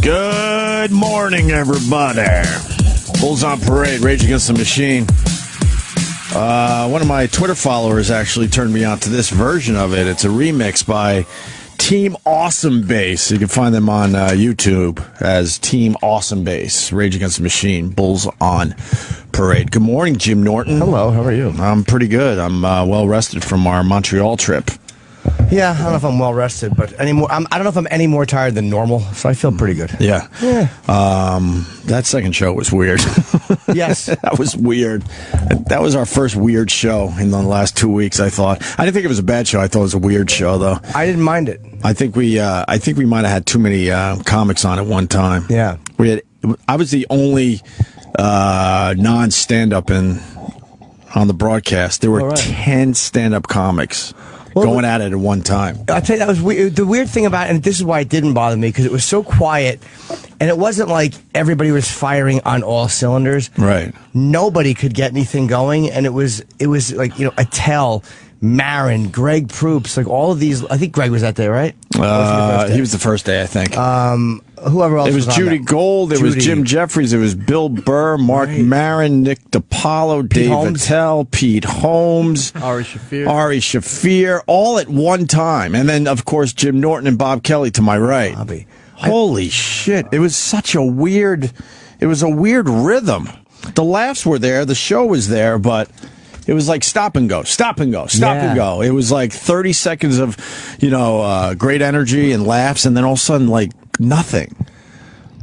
Good morning, everybody. Bulls on Parade, Rage Against the Machine. One of my Twitter followers actually turned me on to this version of it. It's a remix by Team Awesome Bass. You can find them on YouTube as Team Awesome Bass, Rage Against the Machine, Bulls on Parade. Good morning, Jim Norton. Hello, how are you? I'm pretty good. I'm well rested from our Montreal trip. Yeah, I don't know if I'm well rested, but I don't know if I'm any more tired than normal, so I feel pretty good. Yeah. That second show was weird. Yes. That was weird. That was our first weird show in the last 2 weeks, I thought. I didn't think it was a bad show. I thought it was a weird show, though. I didn't mind it. I think we might have had too many comics on at one time. Yeah. I was the only non-stand-up in on the broadcast. There were All right. 10 stand-up comics going at it at one time. I'll tell you, that was weird. The weird thing about it, and this is why it didn't bother me, because it was so quiet, and it wasn't like everybody was firing on all cylinders. Right. Nobody could get anything going, and it was like, Attell, Marin, Greg Proops, like all of these. I think Greg was that day, right? He was the first day, I think. Whoever else it was on Judy that? Gold, it was Judy. Jim Jeffries, it was Bill Burr, Mark Maron, Nick DiPaolo, Dave Holmes. Attell, Pete Holmes, Ari Shaffir, all at one time. And then, of course, Jim Norton and Bob Kelly to my right. Bobby. Holy shit. It was such a weird rhythm. The laughs were there, the show was there, but it was like stop and go, stop and go, stop and go. It was like 30 seconds of, great energy and laughs, and then all of a sudden, like, nothing.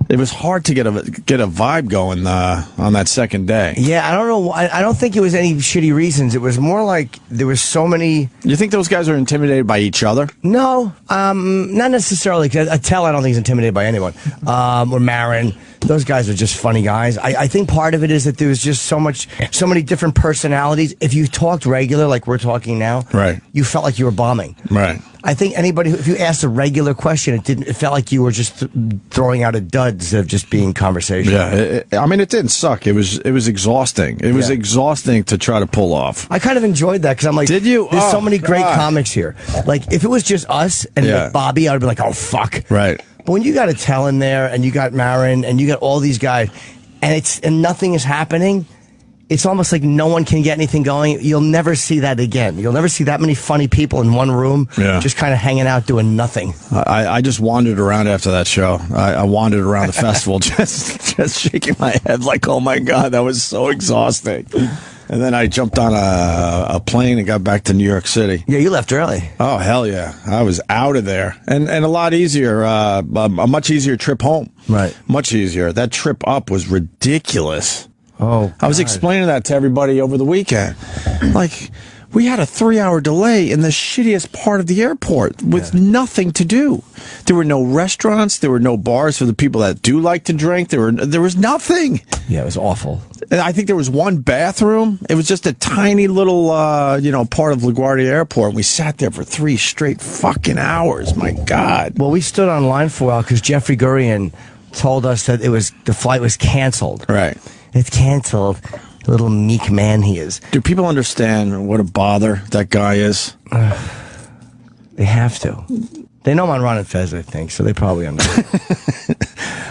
It was hard to get a vibe going on that second day. Yeah, I don't know. I don't think it was any shitty reasons. It was more like there was so many. You think those guys are intimidated by each other? No, not necessarily. Attell, I don't think, is intimidated by anyone. Or Marin. Those guys are just funny guys. I think part of it is that there was just so many different personalities. If you talked regular, like we're talking now, right, you felt like you were bombing. Right. I think if you asked a regular question, it felt like you were just throwing out a dud instead of just being conversation. Yeah, it didn't suck. It was exhausting. It was exhausting to try to pull off. I kind of enjoyed that because I'm like, did you? There's so many great God. comics here. Like if it was just us and like Bobby, I would be like, oh fuck. Right. But when you got Attell in there and you got Marin and you got all these guys, and nothing is happening. It's almost like no one can get anything going. You'll never see that again. You'll never see that many funny people in one room, just kind of hanging out doing nothing. I just wandered around after that show. I wandered around the festival, just shaking my head like, oh my God, that was so exhausting. And then I jumped on a plane and got back to New York City. Yeah, you left early. Oh, hell yeah. I was out of there. And a lot easier, a much easier trip home. Right. Much easier. That trip up was ridiculous. Oh, I was explaining that to everybody over the weekend. Like, we had a 3-hour delay in the shittiest part of the airport with nothing to do. There were no restaurants. There were no bars for the people that do like to drink. There was nothing. Yeah, it was awful. And I think there was one bathroom. It was just a tiny little, part of LaGuardia Airport. We sat there for 3 straight fucking hours. My God. Well, we stood on line for a while because Jeffrey Gurian told us that the flight was canceled. Right. It's canceled. Little meek man he is. Do people understand what a bother that guy is? They have to. They know I'm on Ron and Fez, I think, so they probably understand.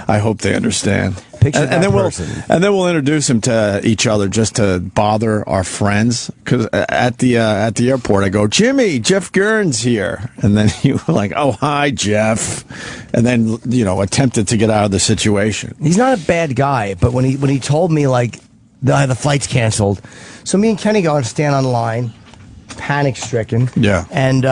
I hope they understand. Picture and that then person. we'll introduce him to each other just to bother our friends. Because at the airport, I go, Jimmy, Jeff Gurn's here, and then you were like, oh hi, Jeff, and then attempted to get out of the situation. He's not a bad guy, but when he told me like the flight's canceled, so me and Kenny go and stand on line, panic stricken. Yeah. And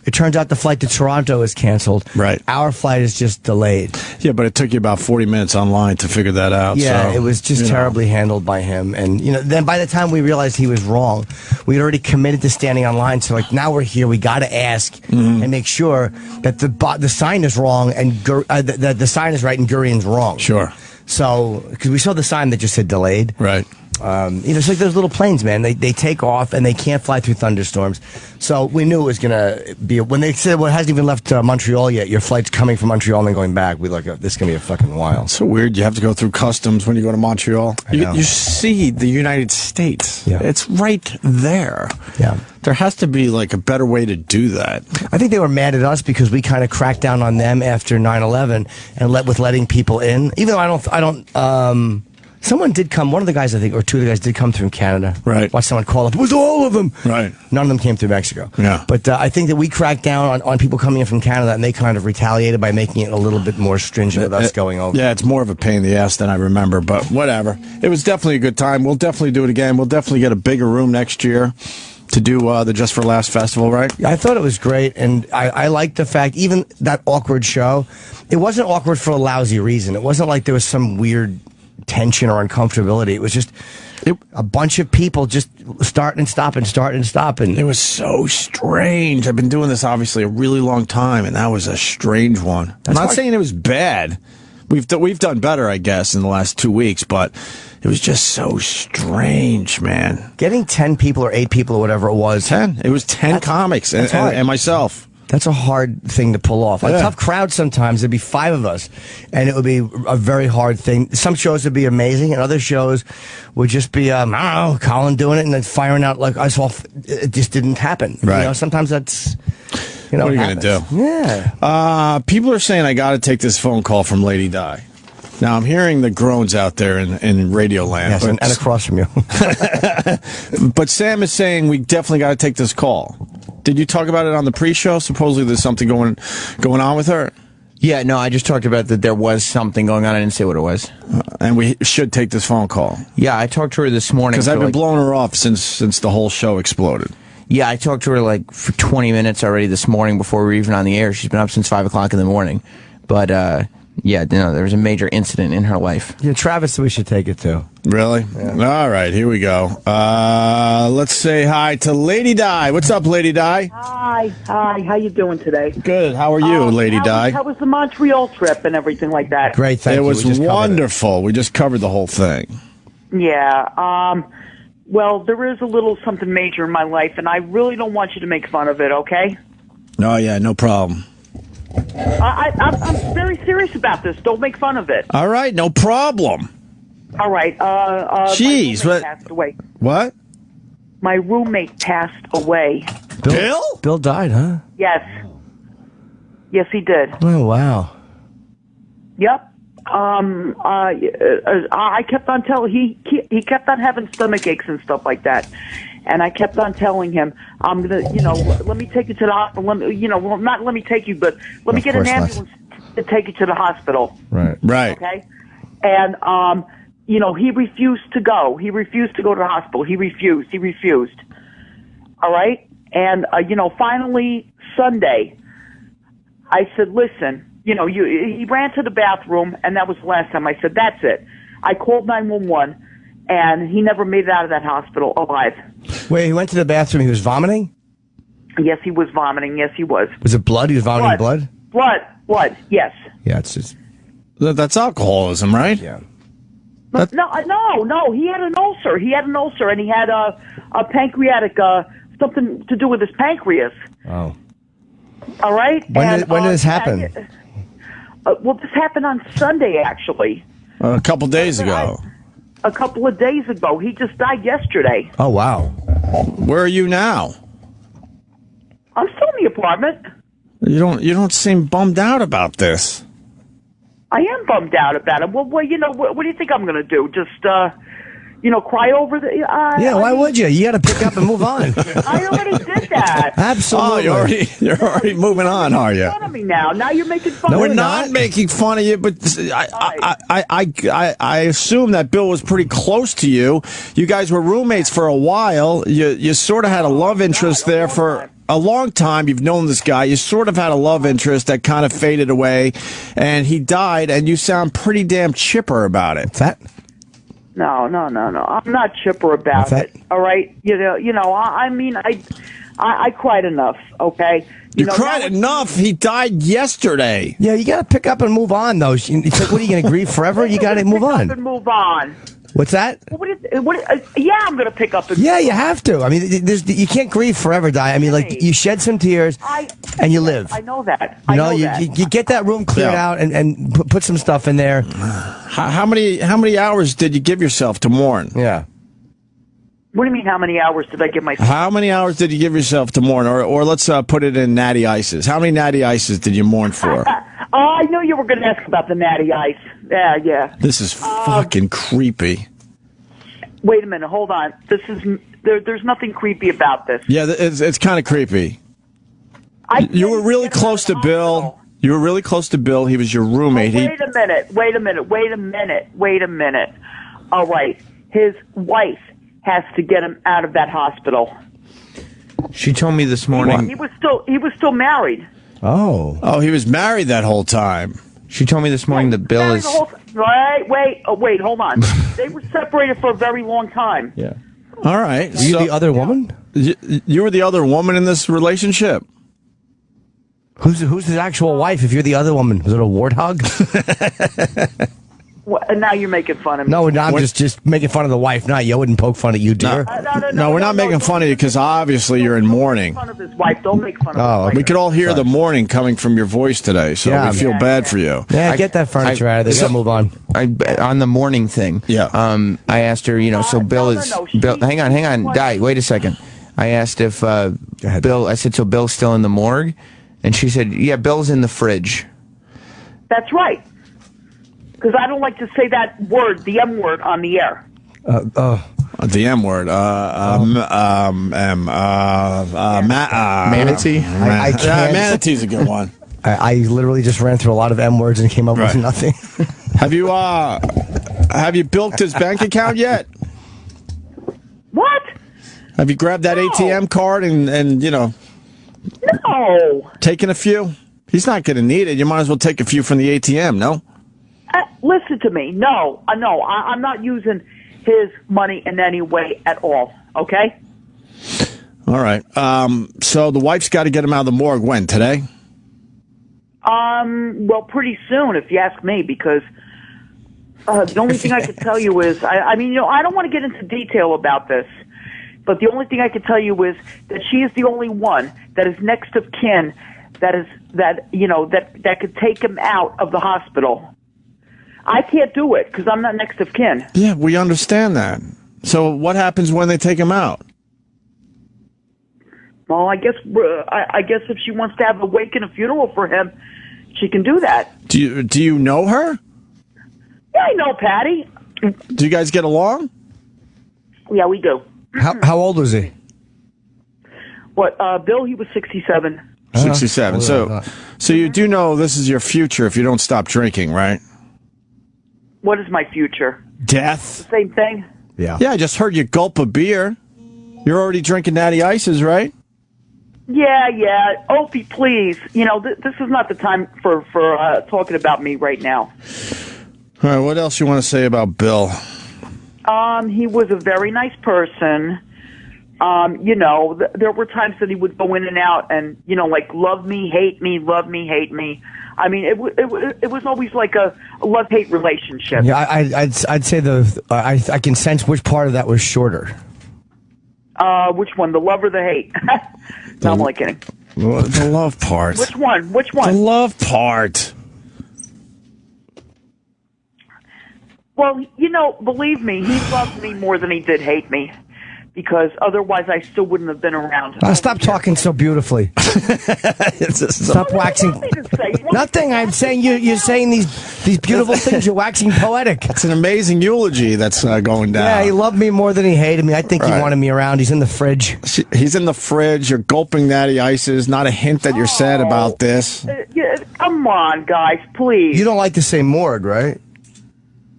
it turns out the flight to Toronto is canceled. Right. Our flight is just delayed. Yeah, but it took you about 40 minutes online to figure that out. Yeah, so, it was just terribly handled by him. And then by the time we realized he was wrong, we had already committed to standing online. So like now we're here, we got to ask and make sure that the sign is wrong and that the sign is right and Gurian's wrong. Sure. So because we saw the sign that just said delayed. Right. It's like those little planes, man. They take off and they can't fly through thunderstorms. So we knew it was going to be when they said, well, it hasn't even left Montreal yet. Your flight's coming from Montreal and then going back. We like, this is going to be a fucking while. So weird. You have to go through customs when you go to Montreal. You see the United States. Yeah. It's right there. Yeah. There has to be like a better way to do that. I think they were mad at us because we kind of cracked down on them after 9/11 and letting people in. Even though I don't. Someone did come. One of the guys, I think, or two of the guys did come through Canada. Right. Watched someone call up. It was all of them. Right. None of them came through Mexico. Yeah. But I think that we cracked down on people coming in from Canada, and they kind of retaliated by making it a little bit more stringent with us going over. Yeah, it's more of a pain in the ass than I remember, but whatever. It was definitely a good time. We'll definitely do it again. We'll definitely get a bigger room next year to do the Just for Laughs festival, right? I thought it was great, and I liked the fact, even that awkward show, it wasn't awkward for a lousy reason. It wasn't like there was some weird tension or uncomfortability. It was just a bunch of people just starting and stopping. It was so strange. I've been doing this obviously a really long time, and that was a strange one. I'm not saying it was bad, We've done better, I guess, in the last 2 weeks, but it was just so strange, man. Getting 10 people or 8 people or whatever it was. 10. It was 10 comics and myself. That's a hard thing to pull off. A tough crowd sometimes. There'd be 5 of us, and it would be a very hard thing. Some shows would be amazing, and other shows would just be, I don't know, Colin doing it and then firing out like us off. It just didn't happen. Right. You know, sometimes that's, you know, what are you going to do? Yeah. People are saying I got to take this phone call from Lady Di. Now, I'm hearing the groans out there in Radio Land. Yes, and across from you. But Sam is saying we definitely got to take this call. Did you talk about it on the pre-show? Supposedly there's something going on with her? Yeah, no, I just talked about that there was something going on. I didn't say what it was. And we should take this phone call. Yeah, I talked to her this morning. Because I've been blowing her off since the whole show exploded. Yeah, I talked to her like for 20 minutes already this morning before we were even on the air. She's been up since 5 o'clock in the morning. But, yeah, no, there was a major incident in her life. Yeah, Travis, we should take it to. Really? Yeah. All right, here we go. Let's say hi to Lady Di. What's up, Lady Di? Hi. How you doing today? Good. How are you, Lady Di? How was the Montreal trip and everything like that? Great, thank you. It was wonderful. We just covered the whole thing. Yeah. Well, there is a little something major in my life, and I really don't want you to make fun of it, okay? Oh, yeah, no problem. I'm very serious about this. Don't make fun of it. All right, no problem. All right. Jeez, my roommate passed away. What? My roommate passed away. Bill? Bill died, huh? Yes. Yes, he did. Oh, wow. Yep. I kept on telling he kept on having stomach aches and stuff like that, and I kept on telling him, I'm gonna, let me take you to the hospital. Let me take you, but let me get an ambulance to take you to the hospital. Right. Okay. And he refused to go. He refused to go to the hospital. He refused. All right. And finally Sunday, I said, listen. He ran to the bathroom, and that was the last time. I said, that's it. I called 911, and he never made it out of that hospital alive. Wait, he went to the bathroom. He was vomiting? Yes, he was vomiting. Yes, he was. Was it blood? He was vomiting blood? Blood, yes. Yeah, it's just... That's alcoholism, right? Yeah. No. He had an ulcer. And he had a pancreatic, something to do with his pancreas. Oh. All right? When did this happen? Well, this happened on Sunday, actually. A couple days ago. A couple of days ago. He just died yesterday. Oh, wow. Where are you now? I'm still in the apartment. You don't seem bummed out about this. I am bummed out about it. Well, what do you think I'm going to do? Just, cry over the... why would you? You got to pick up and move on. I already did that. Absolutely. Oh, you're already moving on, are you? You're making fun of me now. Now you're making fun No, of we're me. not making fun of you, but I assume that Bill was pretty close to you. You guys were roommates for a while. You sort of had a love interest there for a long time. You've known this guy. You sort of had a love interest that kind of faded away, and he died, and you sound pretty damn chipper about it. That? No. I'm not chipper about it. All right. I cried enough. Okay. You cried enough. He died yesterday. Yeah, you got to pick up and move on, though. It's like, what are you going to grieve forever? You got to move on. Pick up and move on. What's that? Yeah, I'm going to pick up and Yeah, you have to. I mean, you can't grieve forever, Di. I mean, like, you shed some tears and you live. I know that. You get that room cleared out and put some stuff in there. How many hours did you give yourself to mourn? Yeah. What do you mean, how many hours did I give myself? How many hours did you give yourself to mourn? Or let's put it in natty ices. How many natty ices did you mourn for? I knew you were going to ask about the natty ice. Yeah. This is fucking creepy. Wait a minute. Hold on. There's nothing creepy about this. Yeah, it's kind of creepy. You were really close to Bill. You were really close to Bill. He was your roommate. Wait a minute. All right. His wife has to get him out of that hospital. She told me this morning. He was still married. Oh, he was married that whole time. She told me this morning that Bill is... Wait, hold on. They were separated for a very long time. Yeah. All right. Were you the other woman? You were the other woman in this relationship? Who's his actual wife? If you're the other woman, was it a warthog? Well, and now you're making fun of me. No, I'm just making fun of the wife. Not you. I wouldn't poke fun at you, dear. No, we're not making fun of you because obviously you're in mourning. Don't make fun of his wife. Don't make fun of his wife. We could all hear the mourning coming from your voice today, so we feel bad for you. Yeah, get that furniture out of there. Gotta move on. On the morning thing. Yeah. I asked her, so Bill is. Bill, hang on. Di, wait a second. I asked if Bill. I said, so Bill's still in the morgue, and she said, yeah, Bill's in the fridge. That's right. Because I don't like to say that word, the M word, on the air. The M word. Manatee? I can't. Manatee's a good one. I literally just ran through a lot of M words and came up with nothing. Have you bilked his bank account yet? What? Have you grabbed that ATM card and No. taken a few? He's not going to need it. You might as well take a few from the ATM, no? Listen to me. No, I'm not using his money in any way at all. Okay? All right. So the wife's got to get him out of the morgue when? Today? Well, pretty soon, if you ask me, because the only thing I could tell you is, I don't want to get into detail about this, but the only thing I could tell you is that she is the only one that is next of kin that could take him out of the hospital. I can't do it because I'm not next of kin. Yeah, we understand that. So what happens when they take him out? Well, I guess if she wants to have a wake and a funeral for him, she can do that. Do you know her? Yeah, I know Patty. Do you guys get along? Yeah, we do. How old was he? What, Bill? He was 67. 67. So you do know this is your future if you don't stop drinking, right? What is my future? Death. Same thing? Yeah. Yeah, I just heard you gulp a beer. You're already drinking Natty Ices, right? Yeah. Opie, please. This is not the time for talking about me right now. All right, what else you want to say about Bill? He was a very nice person. There were times that he would go in and out and, like love me, hate me, love me, hate me. I mean, it was always like a love-hate relationship. Yeah, I'd say I can sense which part of that was shorter. Which one, the love or the hate? No, I'm only kidding. The love part. Which one? The love part. Well, believe me, he loved me more than he did hate me. Because otherwise I still wouldn't have been around. Stop talking so beautifully. Stop waxing. Nothing. I'm saying you're saying these beautiful things. You're waxing poetic. That's an amazing eulogy that's going down. Yeah, he loved me more than he hated me. I think he wanted me around. He's in the fridge. He's in the fridge. You're gulping Natty Ices. Not a hint that you're sad about this. Come on, guys, please. You don't like to say morgue, right?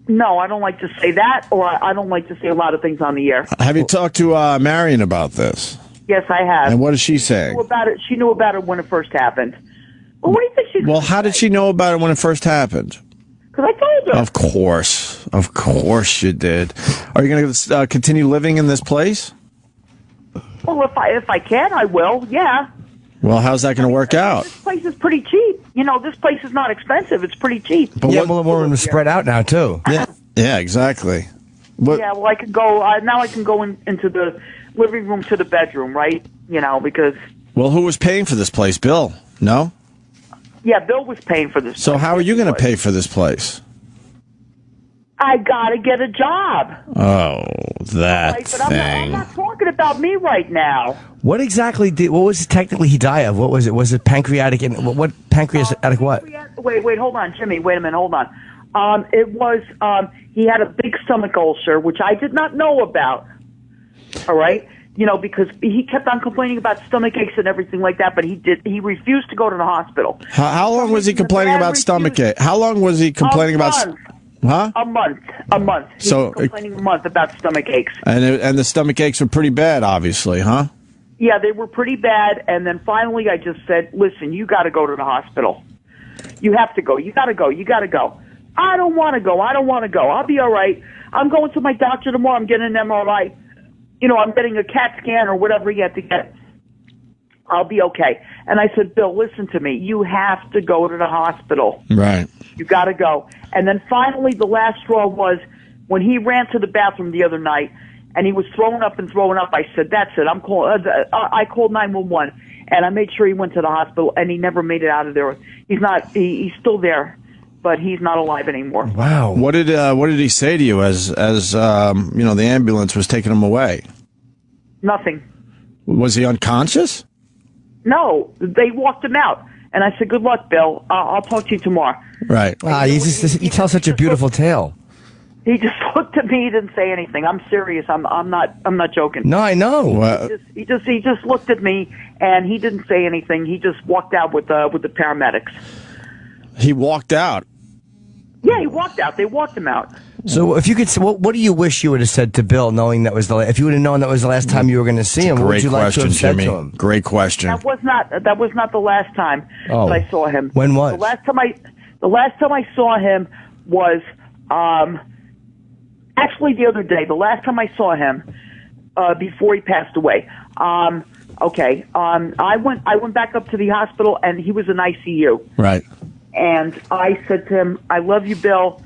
No, I don't like to say that, or I don't like to say a lot of things on the air. Have you talked to Marion about this? Yes, I have. And what is she saying? She knew about it when it first happened. Well, what do you think she's? Well, how did she know about it when it first happened? Because I told her. Of course you did. Are you going to continue living in this place? Well, if I can, I will. Yeah. Well, how's that going to work out? This place is pretty cheap. This place is not expensive. It's pretty cheap. But more room to spread out now too. Yeah, exactly. Yeah, well, I can go now. I can go into the living room to the bedroom, right? Because. Well, who was paying for this place? Bill? No. Yeah, Bill was paying for this. So how are you going to pay for this place? I gotta get a job. Oh, that right, but thing. I'm not talking about me right now. What exactly what was it technically he died of? What was it? Was it pancreatic? And what pancreatic? What? Wait, hold on, Jimmy. Wait a minute, hold on. It was he had a big stomach ulcer, which I did not know about. All right, because he kept on complaining about stomach aches and everything like that, but he refused to go to the hospital. How long was he complaining about stomach ache? How long was he complaining about? Huh? A month. He was complaining a month about stomach aches. And the stomach aches were pretty bad, obviously, huh? Yeah, they were pretty bad. And then finally I just said, listen, you got to go to the hospital. You have to go. You got to go. I don't want to go. I'll be all right. I'm going to my doctor tomorrow. I'm getting an MRI. I'm getting a CAT scan or whatever you have to get. I'll be okay. And I said, Bill, listen to me. You have to go to the hospital. Right. You got to go. And then finally, the last straw was when he ran to the bathroom the other night, and he was throwing up and throwing up. I said, that's it. I called 911, and I made sure he went to the hospital, and he never made it out of there. He's still there, but he's not alive anymore. Wow. What did he say to you as the ambulance was taking him away? Nothing. Was he unconscious? No, they walked him out. And I said, good luck, Bill. I'll talk to you tomorrow. Right. You tell such a beautiful tale. He just looked at me. He didn't say anything. I'm serious. I'm not joking. No, I know. Well, He just looked at me, and he didn't say anything. He just walked out with the paramedics. he walked out. Yeah, he walked out. They walked him out. So if you could, what do you wish you would have said to Bill, knowing that was if you would have known that was the last time you were going to see him? What would you like to have said to him? Great question. That was not the last time that I saw him. When was? The last time I saw him was actually the other day. The last time I saw him before he passed away. I went back up to the hospital, and he was in ICU. Right. And I said to him, I love you, Bill,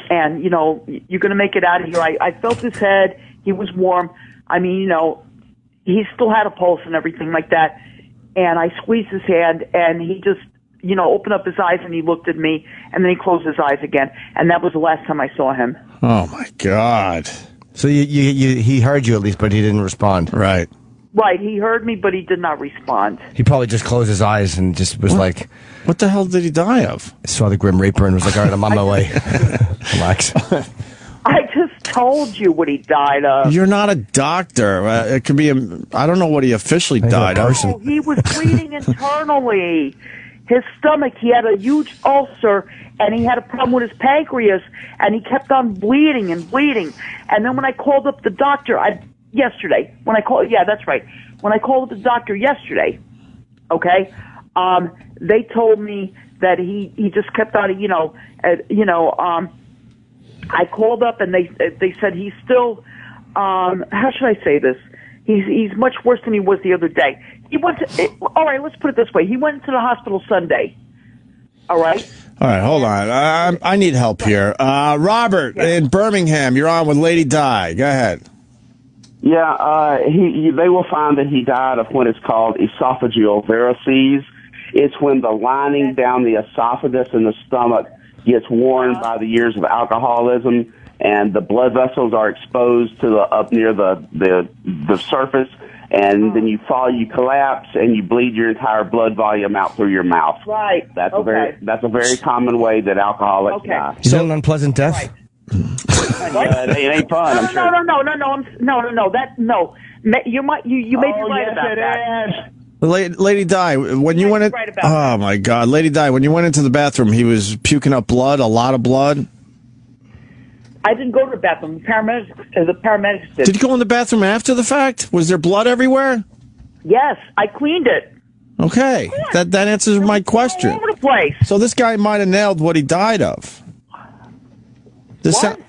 and, you're going to make it out of here. I felt his head. He was warm. I mean, he still had a pulse and everything like that. And I squeezed his hand, and he just, opened up his eyes, and he looked at me, and then he closed his eyes again. And that was the last time I saw him. Oh, my God. So he heard you at least, but he didn't respond. Right. Right. He heard me, but he did not respond. He probably just closed his eyes and just was like... What the hell did he die of? Saw the Grim Reaper and was like, all right, I'm on my way. Relax. I just told you what he died of. You're not a doctor. It could be I don't know what he officially died of. Oh, he was bleeding internally. His stomach, he had a huge ulcer, and he had a problem with his pancreas, and he kept on bleeding and bleeding. And then when I called up the doctor, when I called up the doctor yesterday, okay, they told me that he just kept on, I called up and they said he's still, how should I say this? He's much worse than he was the other day. All right, let's put it this way. He went to the hospital Sunday. All right? All right, hold on. I need help here. Robert in Birmingham, you're on with Lady Di. Go ahead. Yeah, they will find that he died of what is called esophageal varices. It's when the lining down the esophagus and the stomach gets worn by the years of alcoholism, and the blood vessels are exposed to up near the surface, and then you fall, you collapse, and you bleed your entire blood volume out through your mouth. Right. That's a very common way that alcoholics die. Is that an unpleasant death? Right. It ain't fun. I'm sure. No. You may be right about that. Lady Di, when you went in, oh my God, Lady Di, when you went into the bathroom, he was puking up blood, a lot of blood. I didn't go to the bathroom. The paramedics did. Did you go in the bathroom after the fact? Was there blood everywhere? Yes, I cleaned it. Okay, that answers my question. All over the place. So this guy might have nailed what he died of.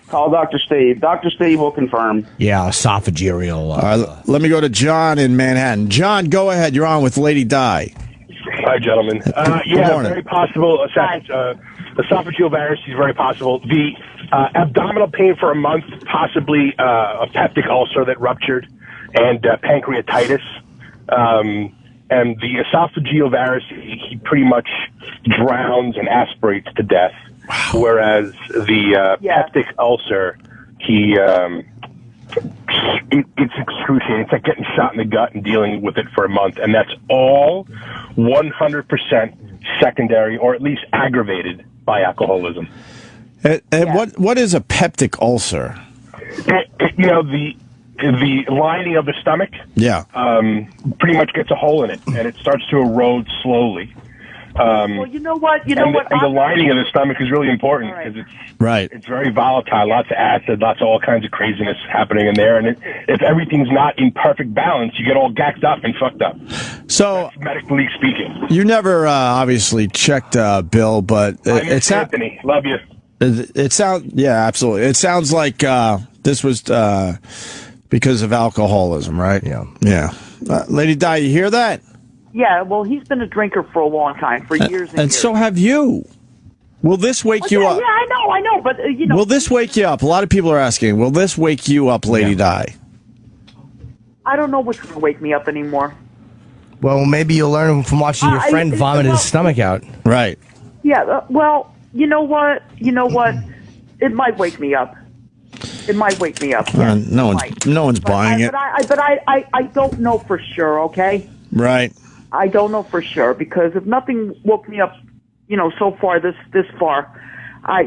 Call Dr. Steve. Dr. Steve will confirm. Yeah, esophageal. All right, let me go to John in Manhattan. John, go ahead. You're on with Lady Di. Hi, gentlemen. Very possible. Esophageal varices, very possible. The abdominal pain for a month, possibly a peptic ulcer that ruptured, and pancreatitis. And the esophageal varices, he pretty much drowns and aspirates to death. Wow. Whereas the peptic ulcer, it's excruciating. It's like getting shot in the gut and dealing with it for a month. And that's all 100% secondary, or at least aggravated, by alcoholism. And what is a peptic ulcer? The lining of the stomach pretty much gets a hole in it, and it starts to erode slowly. Well, you know what? And the lining of the stomach is really important because it's very volatile, lots of acid, lots of all kinds of craziness happening in there. And if everything's not in perfect balance, you get all gacked up and fucked up. So, that's medically speaking. You never obviously checked Bill, but it's Anthony. Love you. It sounds absolutely. It sounds like this was because of alcoholism, right? Yeah. Lady Di, you hear that? Yeah, well, he's been a drinker for a long time, for years and And years. so have you. Will this wake you up? Yeah, I know, but, you know. Will this wake you up? A lot of people are asking, will this wake you up, Lady Di? I don't know what's going to wake me up anymore. Well, maybe you'll learn from watching your friend vomit his stomach out. Right. Yeah, well, you know what? It might wake me up. It might wake me up. Yeah, no one's buying it. But I don't know for sure, okay? Right. I don't know for sure, because if nothing woke me up, so far, this far, I'm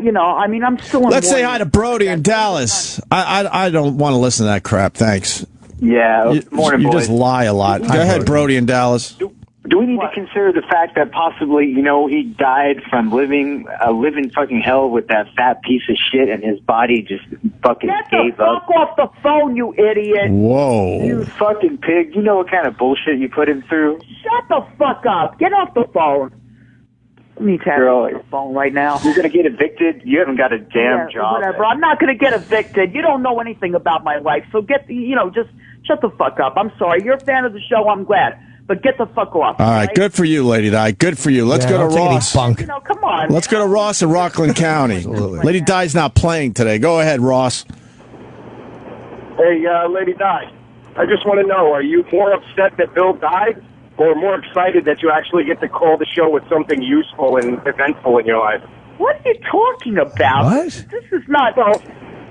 still in Let's say mourning. hi to Brody in Dallas. I don't want to listen to that crap, thanks. Yeah, morning, you boys. just lie a lot. Go ahead, Brody in Dallas. Do we need to consider the fact that possibly, he died from living fucking hell with that fat piece of shit, and his body just fucking gave up? Get the fuck off the phone, you idiot! Whoa. You fucking pig. You know what kind of bullshit you put him through? Shut the fuck up! Get off the phone! I need to have you on the phone right now. You're gonna get evicted? You haven't got a damn job. Whatever. I'm not gonna get evicted. You don't know anything about my life, so just shut the fuck up. I'm sorry. You're a fan of the show. I'm glad. But get the fuck off. All right, good for you, Lady Di. Good for you. Let's go to Ross. Bunk. Come on. Let's go to Ross in Rockland County. Lady Di's not playing today. Go ahead, Ross. Hey, Lady Di, I just want to know, are you more upset that Bill died, or more excited that you actually get to call the show with something useful and eventful in your life? What are you talking about? What? This is not... Well,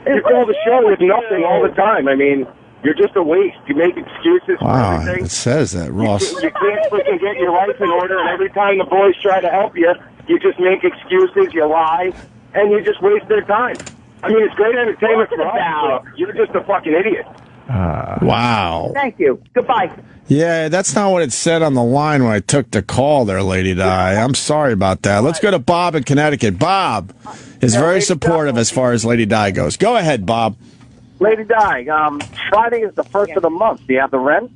you call the show with nothing all the time. I mean, you're just a waste. You make excuses for Wow, everything. it says that, Ross. You can't freaking get your life in order, and every time the boys try to help you, you just make excuses, you lie, and you just waste their time. I mean, it's great entertainment for us, but you're just a fucking idiot. Wow. Thank you. Goodbye. Yeah, that's not what it said on the line when I took the call there, Lady Di. I'm sorry about that. Let's go to Bob in Connecticut. Bob is very supportive as far as Lady Di goes. Go ahead, Bob. Lady Di, Friday is the first of the month. Do you have the rent?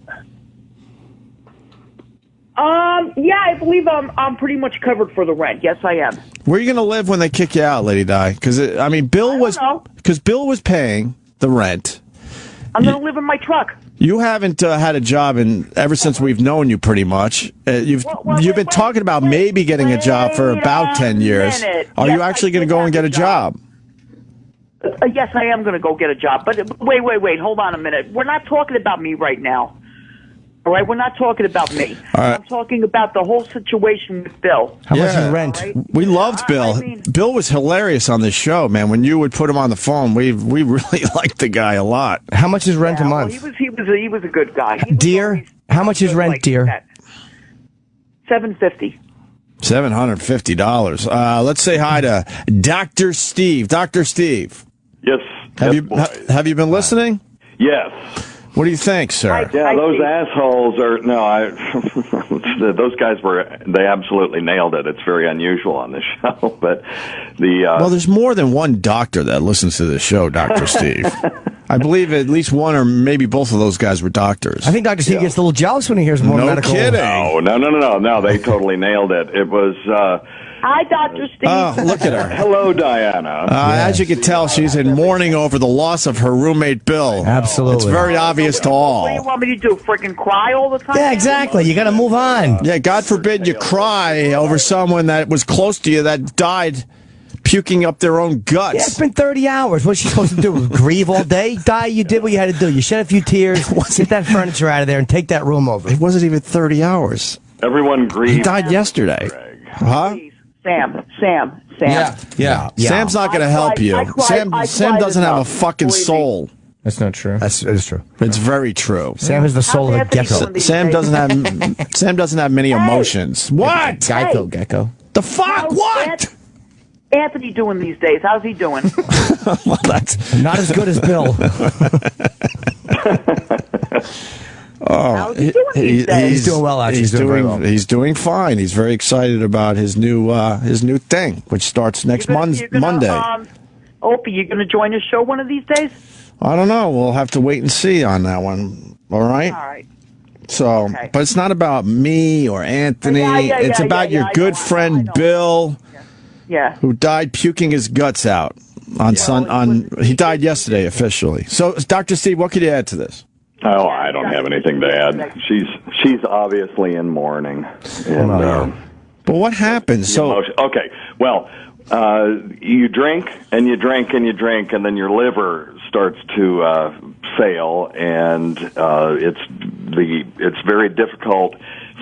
Yeah, I believe I'm pretty much covered for the rent. Yes, I am. Where are you going to live when they kick you out, Lady Di? Because Bill was paying the rent. I'm going to live in my truck. You haven't had a job ever since we've known you, pretty much. You've been talking about maybe getting a job for about 10 years. Are you actually going to go and get a job? Yes, I am going to go get a job. But wait. Hold on a minute. We're not talking about me right now. All right? We're not talking about me. All right. I'm talking about the whole situation with Bill. How much is rent? Right? We loved Bill. Bill was hilarious on this show, man. When you would put him on the phone, we really liked the guy a lot. How much is rent a month? Well, he was a good guy. Dear, how much is rent, dear? $750. $750. Let's say hi to Dr. Steve. Dr. Steve. Yes. Have you been listening? Yes. What do you think, sir? Yeah, those assholes are those guys they absolutely nailed it. It's very unusual on this show, but well, there's more than one doctor that listens to this show, Dr. Steve. I believe at least one or maybe both of those guys were doctors. I think Dr. Steve gets a little jealous when he hears more medical. No kidding. No, they totally nailed it. It was Hi, Dr. Steve. Oh, look at her. Hello, Diana. As you can tell, she's in mourning over the loss of her roommate, Bill. Absolutely. It's very obvious to all. What do you want me to do? Freaking cry all the time? Yeah, exactly. You got to move on. Yeah, God forbid you cry over someone that was close to you that died puking up their own guts. Yeah, it's been 30 hours. What's she supposed to do? Grieve all day? Die, you did what you had to do. You shed a few tears, get that furniture out of there, and take that room over. It wasn't even 30 hours. Everyone grieved. He died yesterday. Huh? Sam. Yeah. Sam's not going to help you. Sam doesn't have a fucking soul. That's not true. That is true. It's very true. Sam is the soul of a gecko. Sam doesn't have many emotions. What? Gecko. The fuck? What? Anthony doing these days? How's he doing? Well, that's not as good as Bill. How's he doing these days? He's doing well, actually. He's doing fine. He's very excited about his new thing, which starts next Monday. Opie, you going to join his show one of these days? I don't know. We'll have to wait and see on that one. All right? All right. So, okay. But it's not about me or Anthony. It's about your good friend Bill, who died puking his guts out on he died yesterday officially. So, Dr. Steve, what could you add to this? Oh, I don't have anything to add. She's obviously in mourning. And, but what happens? Okay, well, you drink and you drink and you drink, and then your liver starts to fail, and it's very difficult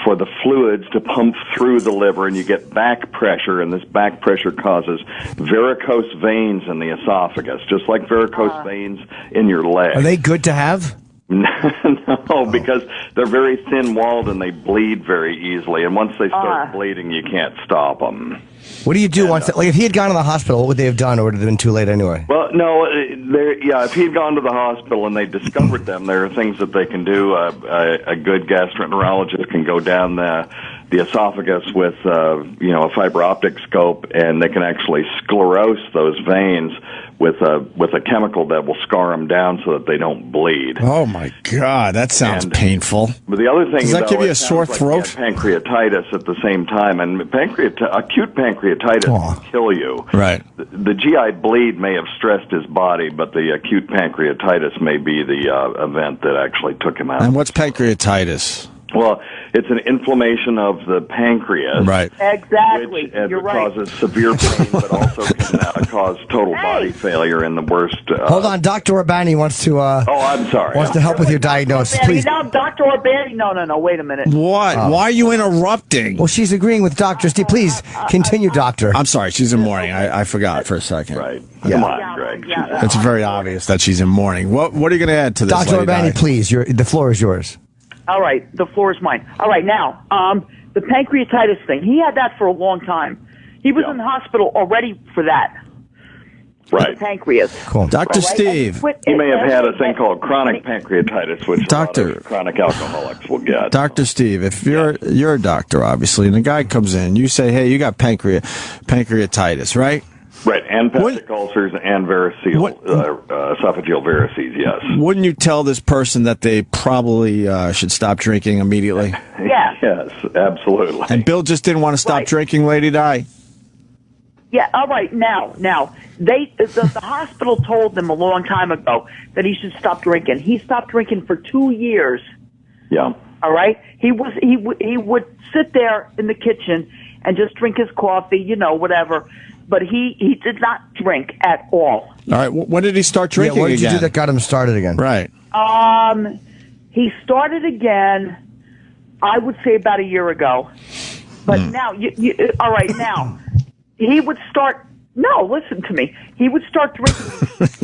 for the fluids to pump through the liver, and you get back pressure, and this back pressure causes varicose veins in the esophagus, just like varicose veins in your leg. Are they good to have? No, because they're very thin-walled and they bleed very easily, and once they start bleeding, you can't stop them. What do you do once? Like, if he had gone to the hospital, what would they have done, or would it have been too late anyway? Well, no, if he'd gone to the hospital and they discovered them, there are things that they can do. A good gastroenterologist can go down the esophagus with a fiber optic scope, and they can actually sclerose those veins with a chemical that will scar them down so that they don't bleed. Oh my God, that sounds painful. But the other thing, does that give you a sore throat? Pancreatitis at the same time, and acute pancreatitis can kill you. Right. The GI bleed may have stressed his body, but the acute pancreatitis may be the event that actually took him out. And what's pancreatitis? Well, it's an inflammation of the pancreas. Right. Exactly. Which You're right. causes severe pain, but also can cause total body failure in the worst. Hold on, Dr. Urbani wants to. I'm sorry. Wants to help with your diagnosis, please. No, Dr. Urbani. No. Wait a minute. What? Why are you interrupting? Well, she's agreeing with Dr. Steve. Please continue, Doctor. I'm sorry. She's in mourning. I forgot for a second. Right. Yeah. Come on, Greg. It's very obvious that she's in mourning. What are you going to add to this, Dr. Lady Urbani, Di? please. The floor is yours. All right, the floor is mine. All right, now, the pancreatitis thing, he had that for a long time. He was in the hospital already for that. Right. Pancreas. Cool. Dr. Steve. He may have had a thing called chronic pancreatitis, which a lot of chronic alcoholics will get. Dr. Steve, if you're a doctor, obviously, and a guy comes in, you say, hey, you got pancreatitis, right? Right, and peptic ulcers and esophageal varices, yes. Wouldn't you tell this person that they probably should stop drinking immediately? Yeah. Yes, absolutely. And Bill just didn't want to stop drinking, Lady Di? Yeah, all right, now, the hospital told them a long time ago that he should stop drinking. He stopped drinking for 2 years. Yeah. All right? He would sit there in the kitchen and just drink his coffee, whatever. But he did not drink at all. All right. When did he start drinking again? What did you do that got him started again? Right. He started again, I would say about a year ago. But now, all right, now, he would start... No, listen to me. He would start drinking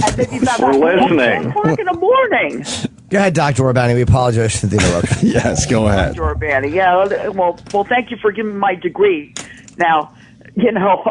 at maybe about 4 o'clock in the morning. Go ahead, Dr. Urbani. We apologize for the interruption. Yes, go ahead. Dr. Urbani, yeah. Well, thank you for giving me my degree. Now... All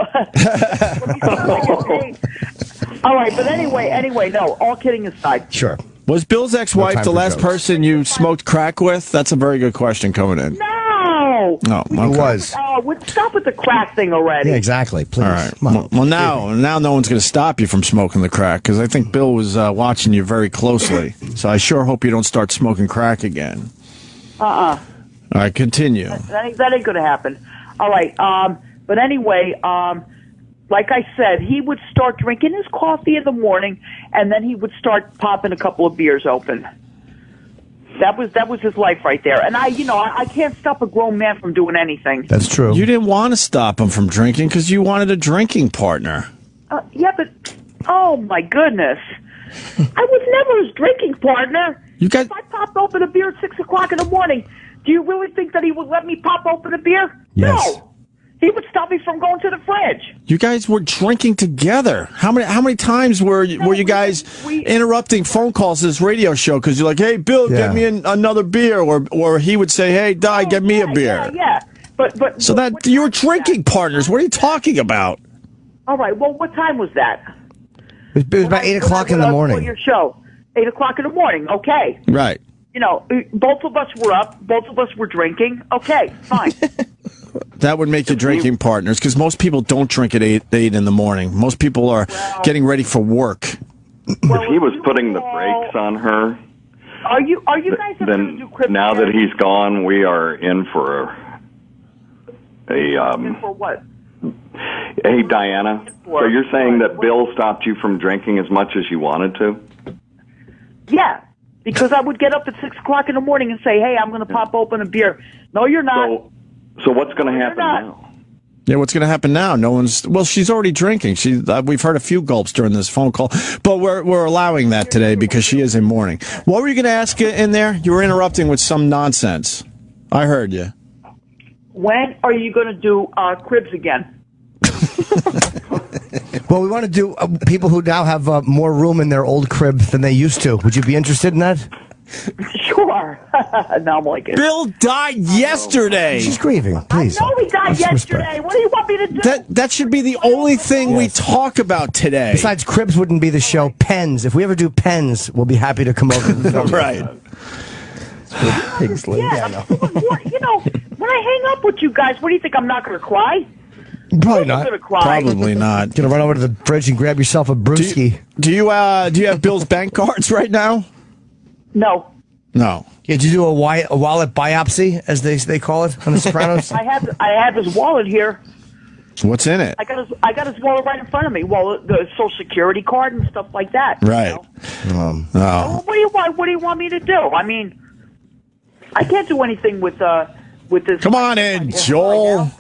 right, but anyway, no, all kidding aside. Sure. Was Bill's ex-wife the last person you smoked crack with? That's a very good question coming in. No. No, okay. Who was? Stop with the crack thing already. Yeah, exactly. Please. All right. Well, now no one's going to stop you from smoking the crack, because I think Bill was watching you very closely. So I sure hope you don't start smoking crack again. All right, continue. That ain't going to happen. All right, but anyway, like I said, he would start drinking his coffee in the morning, and then he would start popping a couple of beers open. That was his life right there. And I can't stop a grown man from doing anything. That's true. You didn't want to stop him from drinking because you wanted a drinking partner. Yeah, but oh my goodness, I was never his drinking partner. If I popped open a beer at 6 o'clock in the morning, do you really think that he would let me pop open a beer? Yes. No. He would stop me from going to the fridge. You guys were drinking together. How many times were you guys interrupting phone calls to this radio show because you're like, hey, Bill, get me another beer, or he would say, hey, Di, get me a beer. Yeah. But so that you were drinking partners. What are you talking about? All right. Well, what time was that? It was about 8 o'clock in the morning. Your show, 8 o'clock in the morning. Okay. Right. Both of us were up. Both of us were drinking. Okay, fine. That would make you drinking partners, because most people don't drink at 8 in the morning. Most people are getting ready for work. If he was putting the brakes on her, are you guys then going to do Christmas? Now that he's gone, we are in for in for what? Hey, Diana. So you're saying that Bill stopped you from drinking as much as you wanted to? Yeah. Because I would get up at 6 o'clock in the morning and say, "Hey, I'm going to pop open a beer." No, you're not. So what's going to happen now? Yeah, what's going to happen now? No one's. Well, she's already drinking. We've heard a few gulps during this phone call, but we're allowing that today because she is in mourning. What were you going to ask in there? You were interrupting with some nonsense. I heard you. When are you going to do cribs again? Well, we want to do people who now have more room in their old crib than they used to. Would you be interested in that? Sure. No, I'm like it. Bill died yesterday. She's grieving. Please. I know he died yesterday. What do you want me to do? That should be the only thing we talk about today. Besides, cribs wouldn't be the show. Pens. If we ever do pens, we'll be happy to come over. Right. Pigs live. Yeah, you know, when I hang up with you guys, what do you think? I'm not going to cry? Probably not. Gonna cry. Probably not. Gonna run over to the fridge and grab yourself a brewski. Do you have Bill's bank cards right now? No. No. Did you do a wallet biopsy, as they call it on The Sopranos? I have his wallet here. What's in it? I got his wallet right in front of me. Well, the Social Security card and stuff like that. Right. You know? What do you want? What do you want me to do? I mean, I can't do anything with this. Come on in, Joel.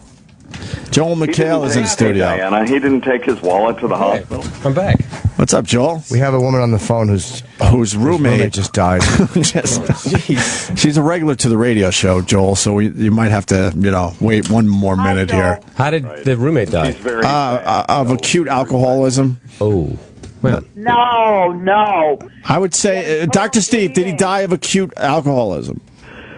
Joel McHale is in studio. Diana, he didn't take his wallet to the hospital. I'm back. What's up, Joel? We have a woman on the phone whose roommate just died. She's a regular to the radio show, Joel. So you might have to, wait one more minute here. How did the roommate die? Of acute alcoholism. Oh. Well. No. I would say, Dr. Steve, did he die of acute alcoholism?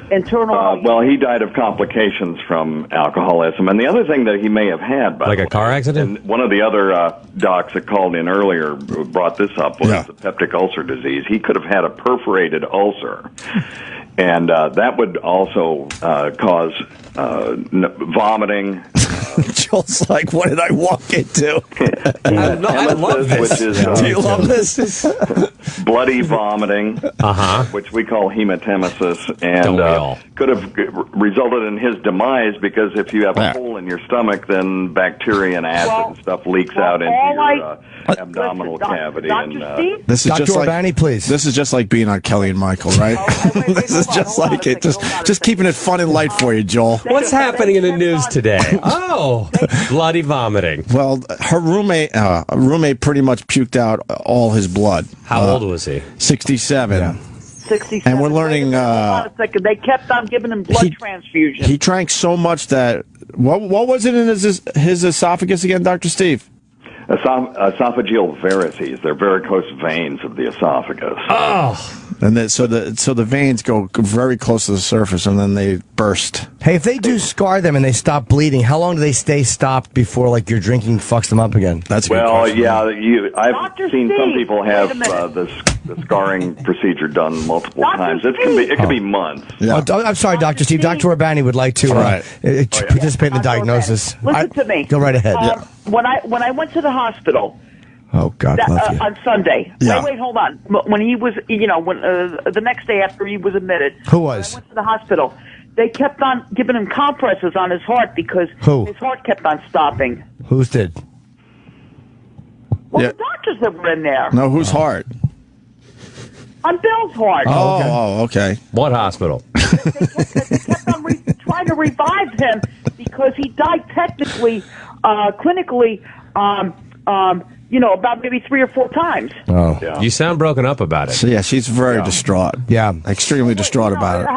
Internal. Well, he died of complications from alcoholism. And the other thing that he may have had, like a car accident? And one of the other docs that called in earlier brought this up, was the peptic ulcer disease. He could have had a perforated ulcer. And that would also cause vomiting. Joel's like, what did I walk into? I love this. Which is, do you love this? Bloody vomiting, which we call hematemesis, and could have resulted in his demise because if you have a hole in your stomach, then bacteria and acid and stuff leaks out into your abdominal cavity. This is Dr. just like Urbani, please. This is just like being on Kelly and Michael, right? This is just like it. Just keeping it fun and light for you, Joel. What's happening in the news today? Oh, bloody vomiting. Well, her roommate pretty much puked out all his blood. How old was he? 67. Yeah. 67. And we're learning. They kept on giving him blood transfusions. He drank so much that what was it in his esophagus again, Dr. Steve? Esophageal varices. They're varicose veins of the esophagus. Oh. And so the veins go very close to the surface, and then they burst. Hey, if they do scar them and they stop bleeding, how long do they stay stopped before your drinking fucks them up again? That's a good question. I've seen some people have the scarring procedure done multiple times. It can be months. Yeah. I'm sorry, Dr. Steve. Dr. Urbani would like to participate in the diagnosis. Listen to me. Go right ahead. When I went to the hospital. Oh God, bless you. On Sunday. Yeah. Wait, hold on. When he was, when the next day after he was admitted. Who was? When I went to the hospital. They kept on giving him compresses on his heart because his heart kept on stopping. Whose did? Well, the doctors that were in there. No, whose heart? On Bill's heart. Oh, okay. What hospital? They kept on trying to revive him because he died technically, clinically, about maybe 3 or 4 times. Oh, yeah. You sound broken up about it. So she's very distraught. Yeah, extremely distraught about it.